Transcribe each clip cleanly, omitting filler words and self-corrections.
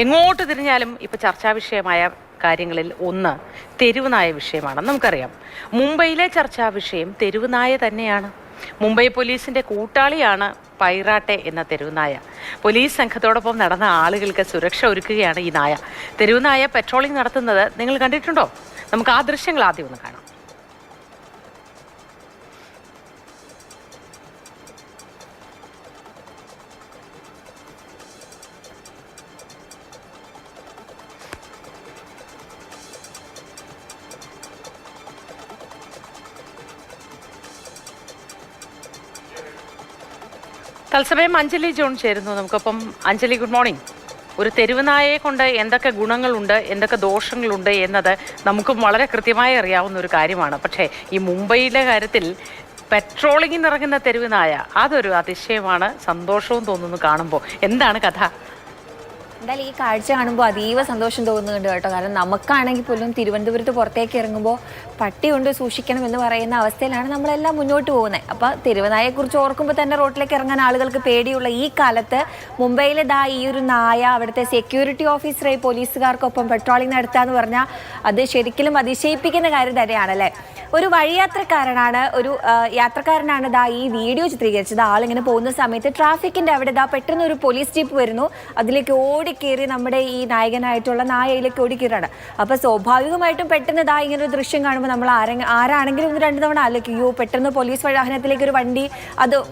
എങ്ങോട്ട് തിരിഞ്ഞാലും ഇപ്പോൾ ചർച്ചാ വിഷയമായ കാര്യങ്ങളിൽ ഒന്ന് തെരുവുനായ വിഷയമാണ്. നമുക്കറിയാം, മുംബൈയിലെ ചർച്ചാ വിഷയം തെരുവുനായ തന്നെയാണ്. മുംബൈ പോലീസിന്റെ കൂട്ടാളിയാണ് പൈറാട്ടെ എന്ന തെരുവുനായ. പോലീസ് സംഘത്തോടൊപ്പം നടന്ന ആളുകൾക്ക് സുരക്ഷ ഒരുക്കുകയാണ് ഈ നായ. തെരുവുനായ പെട്രോളിംഗ് നടത്തുന്നത് നിങ്ങൾ കണ്ടിട്ടുണ്ടോ? നമുക്ക് ആ ദൃശ്യങ്ങൾ ആദ്യം ഒന്ന് കാണാം. തത്സമയം അഞ്ജലി ജോൺ ചേരുന്നു നമുക്കൊപ്പം. Anjali, good morning. ഒരു തെരുവുനായയെ കൊണ്ട് എന്തൊക്കെ ഗുണങ്ങളുണ്ട്, എന്തൊക്കെ ദോഷങ്ങളുണ്ട് എന്നത് നമുക്കും വളരെ കൃത്യമായി അറിയാവുന്ന ഒരു കാര്യമാണ്. പക്ഷേ ഈ മുംബൈയിലെ കാര്യത്തിൽ പെട്രോളിങ്ങിന് ഇറങ്ങുന്ന തെരുവുനായ, അതൊരു അതിശയമാണ്. സന്തോഷവും തോന്നുന്നു കാണുമ്പോൾ. എന്താണ് കഥ? എന്തായാലും ഈ കാഴ്ച കാണുമ്പോൾ അതീവ സന്തോഷം തോന്നുന്നുണ്ട് കേട്ടോ. കാരണം നമുക്കാണെങ്കിൽ പോലും തിരുവനന്തപുരത്ത് പുറത്തേക്ക് ഇറങ്ങുമ്പോൾ പട്ടി കൊണ്ട് സൂക്ഷിക്കണം എന്ന് പറയുന്ന അവസ്ഥയിലാണ് നമ്മളെല്ലാം മുന്നോട്ട് പോകുന്നത്. അപ്പോൾ തെരുവുനായെക്കുറിച്ച് ഓർക്കുമ്പോൾ തന്നെ റോട്ടിലേക്ക് ഇറങ്ങാൻ ആളുകൾക്ക് പേടിയുള്ള ഈ കാലത്ത് മുംബൈയിലെ ഈ ഒരു നായ അവിടുത്തെ സെക്യൂരിറ്റി ഓഫീസറായി പോലീസുകാർക്കൊപ്പം പെട്രോളിംഗ് നടത്തുക പറഞ്ഞാൽ അത് ശരിക്കും അതിശയിപ്പിക്കുന്ന കാര്യം തന്നെയാണല്ലേ. ഒരു വഴിയാത്രക്കാരനാണ് ഈ വീഡിയോ ചിത്രീകരിച്ചത്. ആളിങ്ങനെ പോകുന്ന സമയത്ത് ട്രാഫിക്കിന്റെ അവിടെ പെട്ടെന്ന് ഒരു പോലീസ് ജീപ്പ് വരുന്നു. അതിലേക്ക് ഓടിക്കേറി നമ്മുടെ ഈ നായകനായിട്ടുള്ള നായയിലേക്ക് ഓടിക്കേറാണ്. അപ്പൊ സ്വാഭാവികമായിട്ടും പെട്ടെന്ന് ഇങ്ങനെ ഒരു ദൃശ്യം കാണുമ്പോൾ നമ്മൾ ആരാണെങ്കിലും ഒന്ന് രണ്ടു തവണ ആലോചിക്കും, പെട്ടെന്ന് പോലീസ് വാഹനത്തിലേക്ക് ഒരു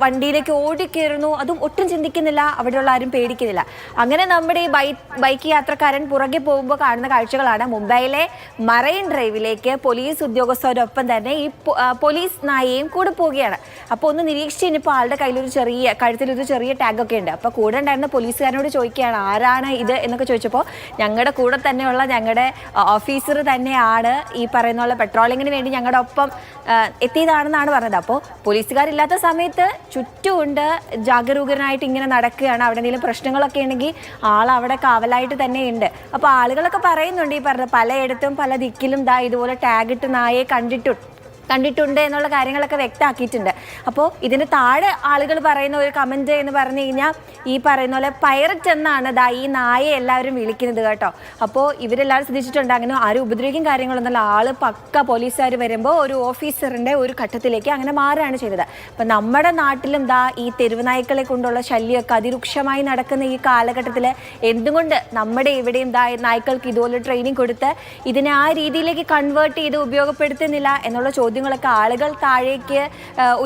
വണ്ടിയിലേക്ക് ഓടിക്കേറുന്നു. അതും ഒട്ടും ചിന്തിക്കുന്നില്ല, അവിടെയുള്ള ആരും പേടിക്കുന്നില്ല. അങ്ങനെ നമ്മുടെ ഈ ബൈക്ക് യാത്രക്കാരൻ പുറകെ പോകുമ്പോൾ കാണുന്ന കാഴ്ചകളാണ്. മുംബൈയിലെ മറൈൻ ഡ്രൈവിലേക്ക് പോലീസ് ഉദ്യോഗസ്ഥരോടൊപ്പം തന്നെ ഈ പോലീസ് നായയും കൂടെ പോവുകയാണ്. അപ്പോൾ ഒന്ന് നിരീക്ഷിച്ചപ്പോൾ ആളുടെ കഴുത്തിലൊരു ചെറിയ ടാഗൊക്കെ ഉണ്ട്. അപ്പോൾ കൂടെ ഉണ്ടായിരുന്ന പോലീസുകാരനോട് ചോദിക്കുകയാണ്, ആരാണ് ഇത് എന്നൊക്കെ ചോദിച്ചപ്പോൾ ഞങ്ങളുടെ കൂടെ തന്നെയുള്ള ഞങ്ങളുടെ ഓഫീസർ തന്നെയാണ്, ഈ പറയുന്ന പോലെ പെട്രോളിങ്ങിന് വേണ്ടി ഞങ്ങളുടെ ഒപ്പം എത്തിയതാണെന്നാണ് പറഞ്ഞത്. അപ്പോൾ പോലീസുകാരില്ലാത്ത സമയത്ത് ചുറ്റുമുണ്ട് ജാഗരൂകനായിട്ട് ഇങ്ങനെ നടക്കുകയാണ്. അവിടെ എന്തെങ്കിലും പ്രശ്നങ്ങളൊക്കെ ഉണ്ടെങ്കിൽ അവിടെ കാവലായിട്ട് തന്നെ ഉണ്ട്. അപ്പോൾ ആളുകളൊക്കെ പറയുന്നുണ്ട്, ഈ പറഞ്ഞത് പലയിടത്തും പല ദിക്കിലും ഇതുപോലെ ടാഗിട്ട് നായയെ കണ്ടിട്ടുണ്ട് എന്നുള്ള കാര്യങ്ങളൊക്കെ വ്യക്തമാക്കിയിട്ടുണ്ട്. അപ്പോൾ ഇതിന് താഴെ ആളുകൾ പറയുന്ന ഒരു കമൻറ്റ് എന്ന് പറഞ്ഞു കഴിഞ്ഞാൽ ഈ പറയുന്ന പോലെ പൈററ്റ് എന്നാണ് ഈ നായയെ എല്ലാവരും വിളിക്കുന്നത് കേട്ടോ. അപ്പോൾ ഇവരെല്ലാവരും ശ്രദ്ധിച്ചിട്ടുണ്ട്, അങ്ങനെ ആരും ഉപദ്രവിക്കും കാര്യങ്ങളൊന്നുമല്ല. ആള് പക്ക പോലീസുകാർ വരുമ്പോൾ ഒരു ഓഫീസറിൻ്റെ ഒരു ഘട്ടത്തിലേക്ക് അങ്ങനെ മാറുകയാണ് ചെയ്തത്. അപ്പം നമ്മുടെ നാട്ടിലും ഈ തെരുവുനായ്ക്കളെ കൊണ്ടുള്ള ശല്യമൊക്കെ അതിരൂക്ഷമായി നടക്കുന്ന ഈ കാലഘട്ടത്തിൽ എന്തുകൊണ്ട് നമ്മുടെ ഇവിടെയും നായ്ക്കൾക്ക് ഇതുപോലെ ട്രെയിനിങ് കൊടുത്ത് ഇതിനെ ആ രീതിയിലേക്ക് കൺവേർട്ട് ചെയ്ത് ഉപയോഗപ്പെടുത്തുന്നില്ല എന്നുള്ള ചോദ്യങ്ങളൊക്കെ ആളുകൾ താഴേക്ക്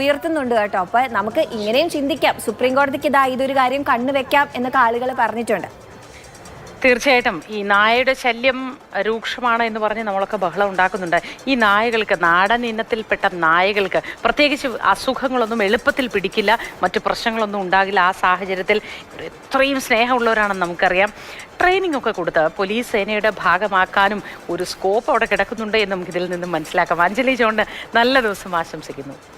ഉയർത്തുന്നുണ്ട് കേട്ടോ. അപ്പോൾ നമുക്ക് ഇങ്ങനെയും ചിന്തിക്കാം, സുപ്രീം കോടതിക്ക് ഇതൊരു കാര്യം കണ്ണുവെക്കാം എന്നൊക്കെ ആളുകൾ പറഞ്ഞിട്ടുണ്ട്. തീർച്ചയായിട്ടും ഈ നായയുടെ ശല്യം രൂക്ഷമാണ് എന്ന് പറഞ്ഞ് നമ്മളൊക്കെ ബഹളം ഉണ്ടാക്കുന്നുണ്ട്. ഈ നായകൾക്ക്, നാടൻ ഇനത്തിൽപ്പെട്ട നായകൾക്ക് പ്രത്യേകിച്ച് അസുഖങ്ങളൊന്നും എളുപ്പത്തിൽ പിടിക്കില്ല, മറ്റു പ്രശ്നങ്ങളൊന്നും ഉണ്ടാകില്ല. ആ സാഹചര്യത്തിൽ എത്രയും സ്നേഹമുള്ളവരാണെന്ന് നമുക്കറിയാം. ട്രെയിനിങ് ഒക്കെ കൊടുത്ത് പോലീസ് സേനയുടെ ഭാഗമാക്കാനും ഒരു സ്കോപ്പ് അവിടെ കിടക്കുന്നുണ്ട് എന്ന് നമുക്കിതിൽ നിന്നും മനസ്സിലാക്കാം. അഞ്ജലി ജോണിന് നല്ല ദിവസം ആശംസിക്കുന്നു.